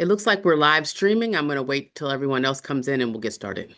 It looks like we're live streaming. I'm going to wait till everyone else comes in and we'll get started.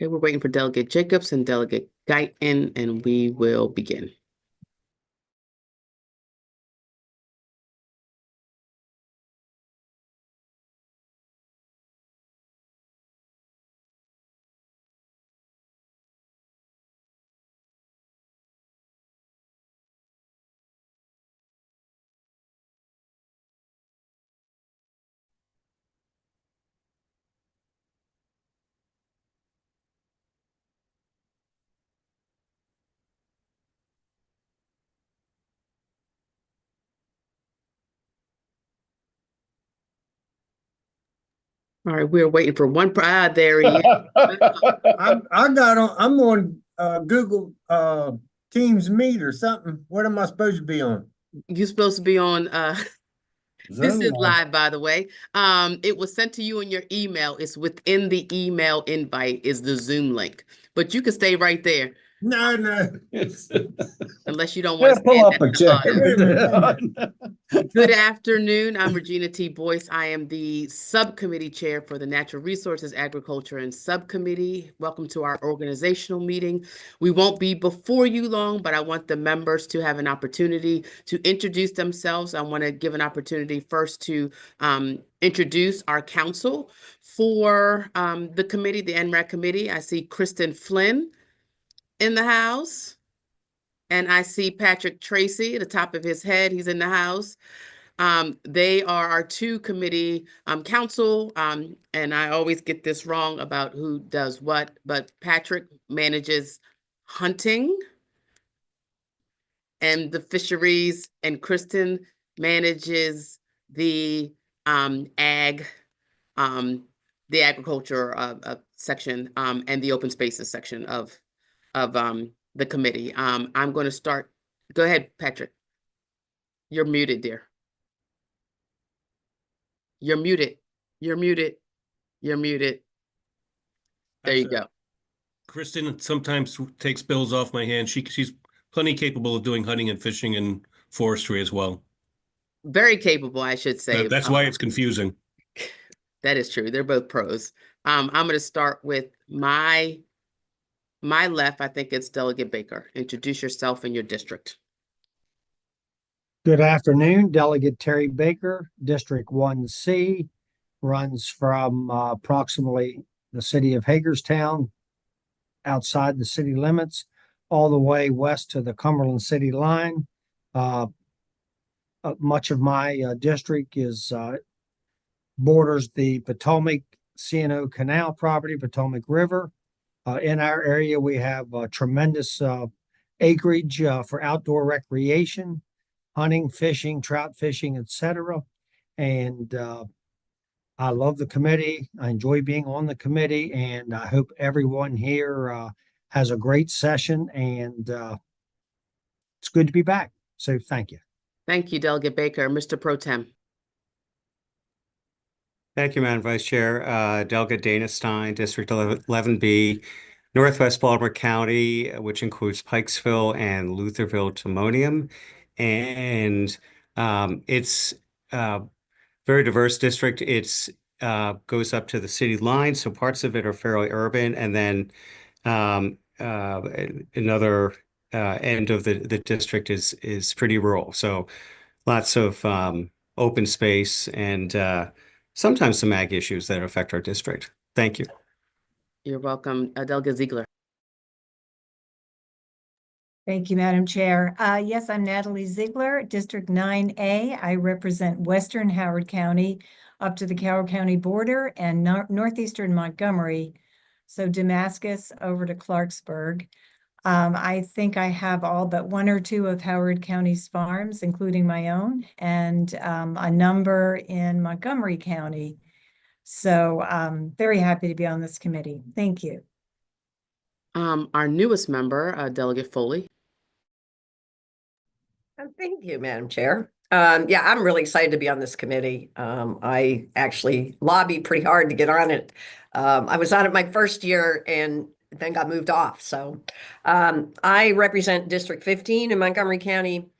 Okay, we're waiting for Delegate Jacobs and Delegate Guyton, and we will begin. All right, we're waiting for one. There he is. I'm on Google Teams Meet or something. What am I supposed to be on? You're supposed to be on this Zoom. is live, by the way. It was sent to you in your email. It's within the email invite is the Zoom link, but you can stay right there. No. Unless you don't want to pull stand up a next chair. Good afternoon. I'm Regina T. Boyce. I am the subcommittee chair for the Natural Resources, Agriculture, and Subcommittee. Welcome to our organizational meeting. We won't be before you long, but I want the members to have an opportunity to introduce themselves. I want to give an opportunity first to introduce our council for the committee, the NRW Committee. I see Kristen Flynn in the house. And I see Patrick Tracy at the top of his head. He's in the house. They are our two committee council. And I always get this wrong about who does what, but Patrick manages hunting and the fisheries, and Kristen manages the ag, the agriculture section, and the open spaces section of the committee. I'm going to start. Go ahead, Patrick. You're muted, dear. You're muted. You're muted. You're muted. There you go. Kristen sometimes takes bills off my hands. She's plenty capable of doing hunting and fishing and forestry as well. Very capable, I should say. That's why it's confusing. That is true. They're both pros. I'm going to start with my left. I think it's Delegate Baker. Introduce yourself and your district. Good afternoon, Delegate Terry Baker, District 1C, runs from approximately the city of Hagerstown, outside the city limits, all the way west to the Cumberland city line. Much of my district is borders the Potomac C&O Canal property, Potomac River. In our area, we have tremendous acreage for outdoor recreation, hunting, fishing, trout fishing, etc. And I love the committee. I enjoy being on the committee, and I hope everyone here has a great session. And it's good to be back. So thank you. Thank you, Delegate Baker. Mr. Pro Tem. Thank you, Madam Vice Chair. Delegate Dana Stein, District 11B, Northwest Baltimore County, which includes Pikesville and Lutherville Timonium. And it's a very diverse district. It's goes up to the city line, so parts of it are fairly urban, and then another end of the district is pretty rural. So lots of open space and sometimes some ag issues that affect our district. Thank you. You're welcome. Delegate Ziegler. Thank you, Madam Chair. Yes, I'm Natalie Ziegler, District 9A. I represent Western Howard County up to the Coward County border and northeastern Montgomery. So Damascus over to Clarksburg. I think I have all but one or two of Howard County's farms, including my own, and a number in Montgomery County. So I'm very happy to be on this committee. Thank you. Our newest member, Delegate Foley. Thank you, Madam Chair. Yeah, I'm really excited to be on this committee. I actually lobbied pretty hard to get on it. I was on it my first year and then got moved off. So I represent District 15 in Montgomery County,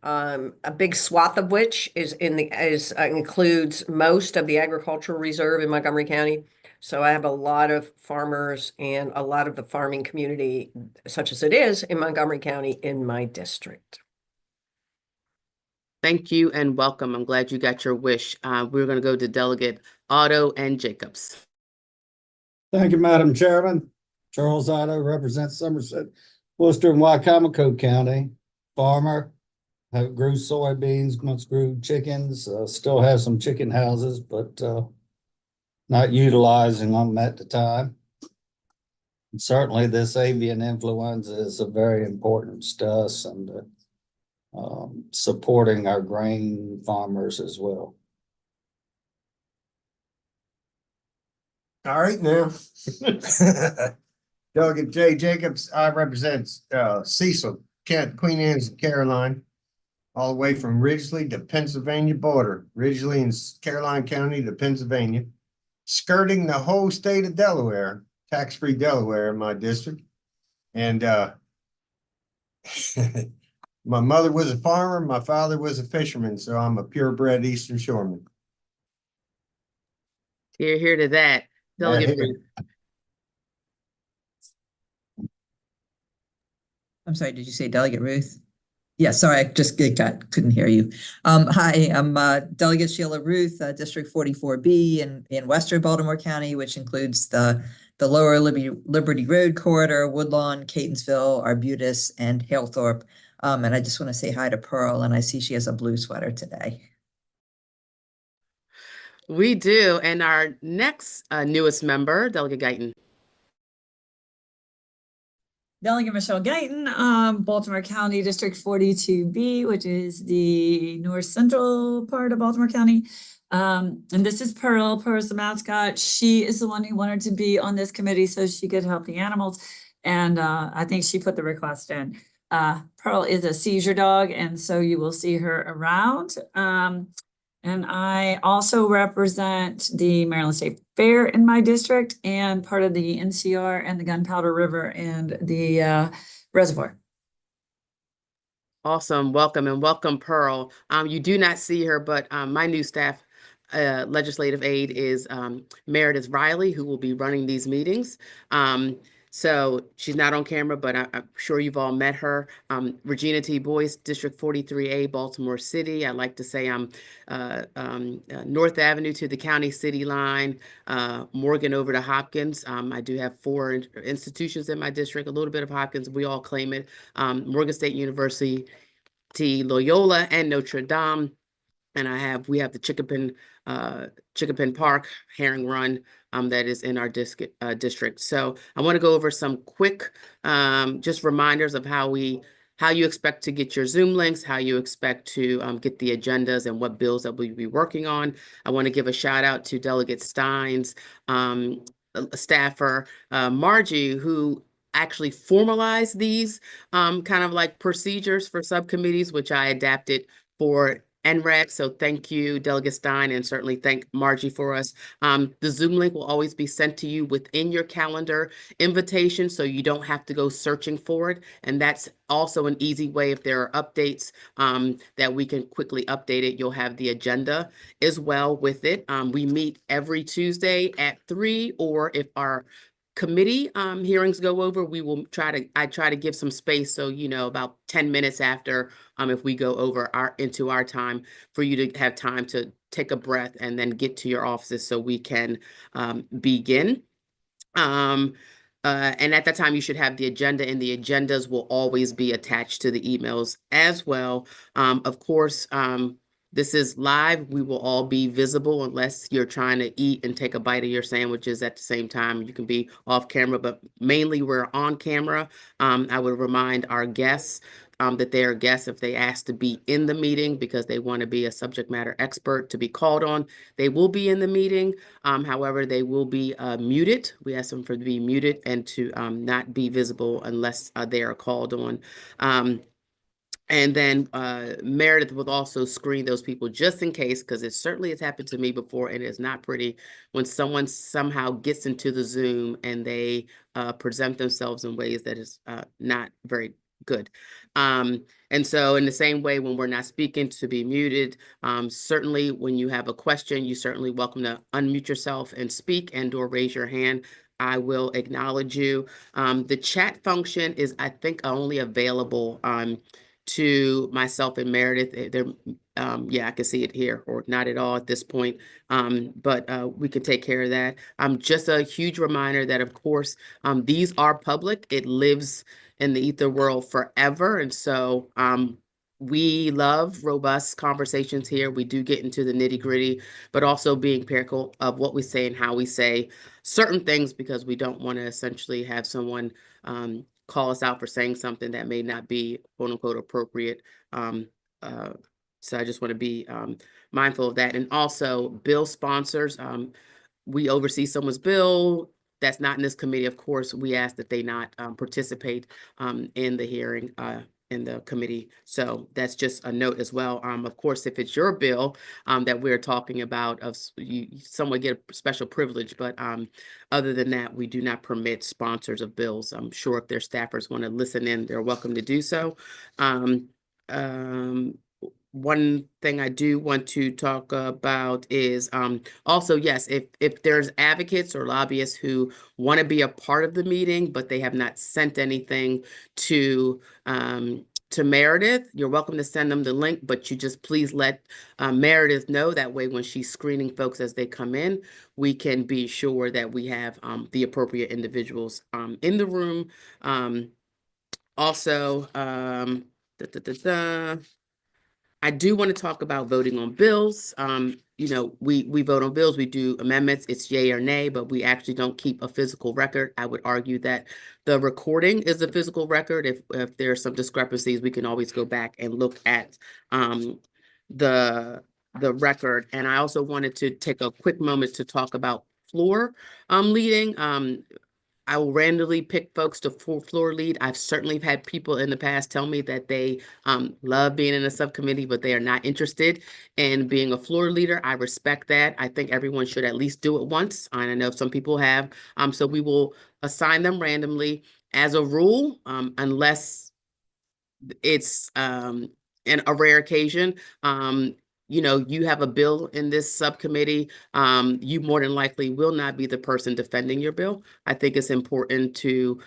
a big swath of which includes most of the agricultural reserve in Montgomery County. So I have a lot of farmers and a lot of the farming community, such as it is in Montgomery County, in my district. Thank you and welcome. I'm glad you got your wish. We're going to go to Delegate Otto and Jacobs. Thank you, Madam Chairman. Charles Otto represents Somerset, Worcester, and Wycomico County. Farmer, grew soybeans, once grew chickens, still have some chicken houses, but not utilizing them at the time. And certainly this avian influenza is a very important to us, and supporting our grain farmers as well. All right, now. Delegate Jay Jacobs, I represent Cecil, Queen Anne's, Caroline, all the way from Ridgely to Pennsylvania border, Ridgely in Caroline County to Pennsylvania, skirting the whole state of Delaware, tax-free Delaware in my district. And my mother was a farmer, my father was a fisherman, so I'm a purebred Eastern Shoreman. Here to that. Delegate Ruth. I'm sorry, did you say Delegate Ruth? Yeah, sorry, I just couldn't hear you. Hi, I'm Delegate Sheila Ruth, District 44B in Western Baltimore County, which includes the Lower Liberty Road corridor, Woodlawn, Catonsville, Arbutus, and Halethorpe. And I just want to say hi to Pearl, and I see she has a blue sweater today. We do. And our next newest member, Delegate Guyton. Delegate Michelle Guyton, Baltimore County District 42B, which is the north central part of Baltimore County. And this is Pearl. Pearl's the mascot. She is the one who wanted to be on this committee so she could help the animals. And I think she put the request in. Pearl is a seizure dog, and so you will see her around. And I also represent the Maryland State Fair in my district and part of the NCR and the Gunpowder River and the reservoir. Awesome. Welcome and welcome, Pearl. You do not see her, but my new staff legislative aide is Meredith Riley, who will be running these meetings. So she's not on camera, but I'm sure you've all met her. Regina T. Boyce, District 43A, Baltimore City. I like to say I'm North Avenue to the county city line, Morgan over to Hopkins. I do have 4 institutions in my district, a little bit of Hopkins. We all claim it. Morgan State University, Loyola, and Notre Dame. And we have the Chicken Park Herring Run that is in our district. So I want to go over some quick just reminders of how you expect to get your Zoom links, how you expect to get the agendas and what bills that we'll be working on. I want to give a shout out to Delegate Stein's staffer, Margie, who actually formalized these kind of like procedures for subcommittees, which I adapted for NREC. So thank you, Delegate Stein, and certainly thank Margie for us. The Zoom link will always be sent to you within your calendar invitation, so you don't have to go searching for it. And that's also an easy way, if there are updates, that we can quickly update it. You'll have the agenda as well with it. We meet every Tuesday at 3, or if our committee hearings go over, I try to give some space. So, about 10 minutes after, if we go over into our time, for you to have time to take a breath and then get to your offices so we can begin. And at that time, you should have the agenda, and the agendas will always be attached to the emails as well. Of course, this is live. We will all be visible unless you're trying to eat and take a bite of your sandwiches at the same time. You can be off camera, but mainly we're on camera. I would remind our guests that they are guests if they ask to be in the meeting because they want to be a subject matter expert to be called on. They will be in the meeting. However, they will be muted. We ask them to be muted and to not be visible unless they are called on. And then Meredith will also screen those people just in case, because it certainly has happened to me before, and it's not pretty when someone somehow gets into the Zoom and they present themselves in ways that is not very good. And so in the same way, when we're not speaking, to be muted. Certainly when you have a question, you're certainly welcome to unmute yourself and speak and/or raise your hand. I will acknowledge you. The chat function is, I think, only available to myself and Meredith. Yeah, I can see it here, or not at all at this point. But we can take care of that. Just a huge reminder that, of course, these are public. It lives in the ether world forever. And so we love robust conversations here. We do get into the nitty gritty, but also being careful of what we say and how we say certain things, because we don't want to essentially have someone call us out for saying something that may not be quote unquote appropriate. So I just want to be mindful of that. And also bill sponsors. We oversee someone's bill that's not in this committee. Of course, we ask that they not participate in the hearing in the committee. So that's just a note as well. Of course, if it's your bill that we're talking about, someone get a special privilege, but other than that, we do not permit sponsors of bills. I'm sure if their staffers want to listen in, they're welcome to do so. One thing I do want to talk about is also, yes, if there's advocates or lobbyists who want to be a part of the meeting, but they have not sent anything to Meredith, you're welcome to send them the link, but you just please let Meredith know. That way, when she's screening folks as they come in, we can be sure that we have the appropriate individuals in the room. Also, I do want to talk about voting on bills. We vote on bills, we do amendments, it's yay or nay, but we actually don't keep a physical record. I would argue that the recording is the physical record. If there are some discrepancies, we can always go back and look at the record. And I also wanted to take a quick moment to talk about floor leading. I will randomly pick folks to floor lead. I've certainly had people in the past tell me that they love being in a subcommittee, but they are not interested in being a floor leader. I respect that. I think everyone should at least do it once. And I know some people have. So we will assign them randomly as a rule, unless it's a rare occasion. you know, you have a bill in this subcommittee, you more than likely will not be the person defending your bill. I think it's important to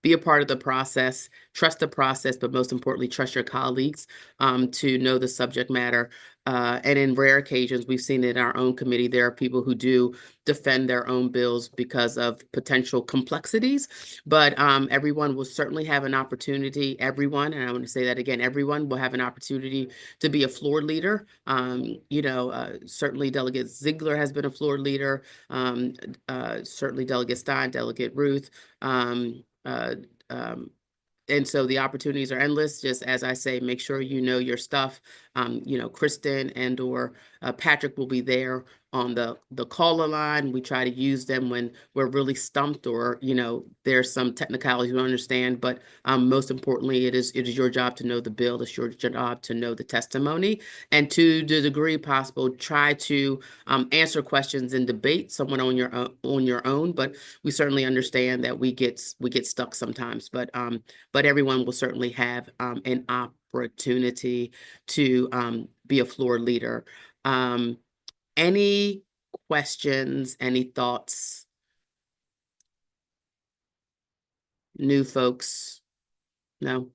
be a part of the process, trust the process, but most importantly, trust your colleagues to know the subject matter. And in rare occasions, we've seen it in our own committee, there are people who do defend their own bills because of potential complexities, but everyone will certainly have an opportunity, everyone, and I want to say that again, everyone will have an opportunity to be a floor leader. You know, certainly Delegate Ziegler has been a floor leader, certainly Delegate Stein, Delegate Ruth, and so the opportunities are endless. Just as I say, make sure you know your stuff. You know, Kristen and or Patrick will be there on the caller line. We try to use them when we're really stumped or, you know, there's some technicalities we don't understand. But most importantly, it is your job to know the bill. It's your job to know the testimony. And to the degree possible, try to answer questions in debate, someone on your own. But we certainly understand that we get stuck sometimes. But everyone will certainly have an opportunity to be a floor leader. Any questions, any thoughts? New folks? No?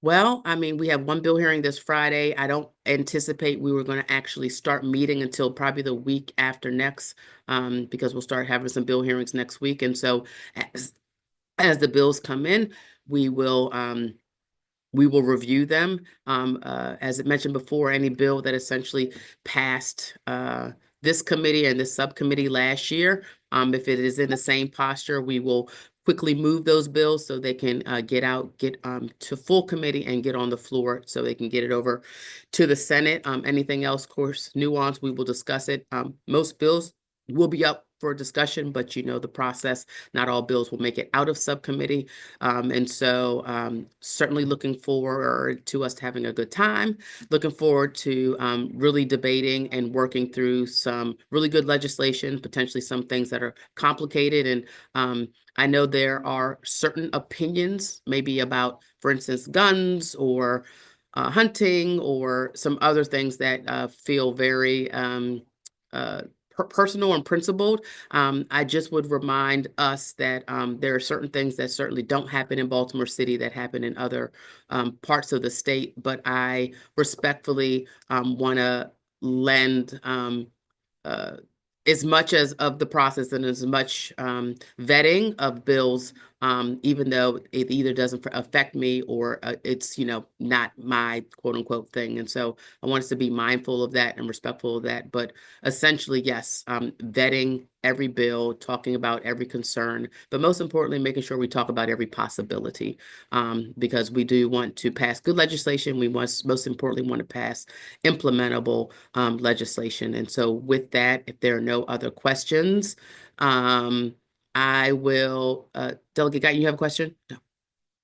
Well, I mean, we have one bill hearing this Friday. I don't anticipate we were going to actually start meeting until probably the week after next, because we'll start having some bill hearings next week. And so as the bills come in, we will review them. As I mentioned before, any bill that essentially passed this committee and this subcommittee last year, if it is in the same posture, we will quickly move those bills so they can get to full committee and get on the floor so they can get it over to the Senate. Anything else, of course, nuance, we will discuss it. Most bills will be up for discussion, but you know the process. Not all bills will make it out of subcommittee. And so certainly looking forward to us having a good time, looking forward to really debating and working through some really good legislation, potentially some things that are complicated. And I know there are certain opinions, maybe about, for instance, guns or hunting or some other things that feel very personal and principled. I just would remind us that there are certain things that certainly don't happen in Baltimore City that happen in other parts of the state, but I respectfully want to lend as much as of the process and as much vetting of bills, even though it either doesn't affect me or it's, you know, not my quote unquote thing. And so I want us to be mindful of that and respectful of that. But essentially, yes, vetting every bill, talking about every concern, but most importantly, making sure we talk about every possibility, because we do want to pass good legislation. We most importantly want to pass implementable legislation. And so with that, if there are no other questions, I will, Delegate Guy, you have a question?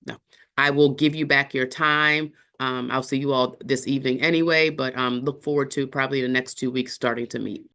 No. I will give you back your time. I'll see you all this evening anyway, but look forward to probably the next 2 weeks starting to meet.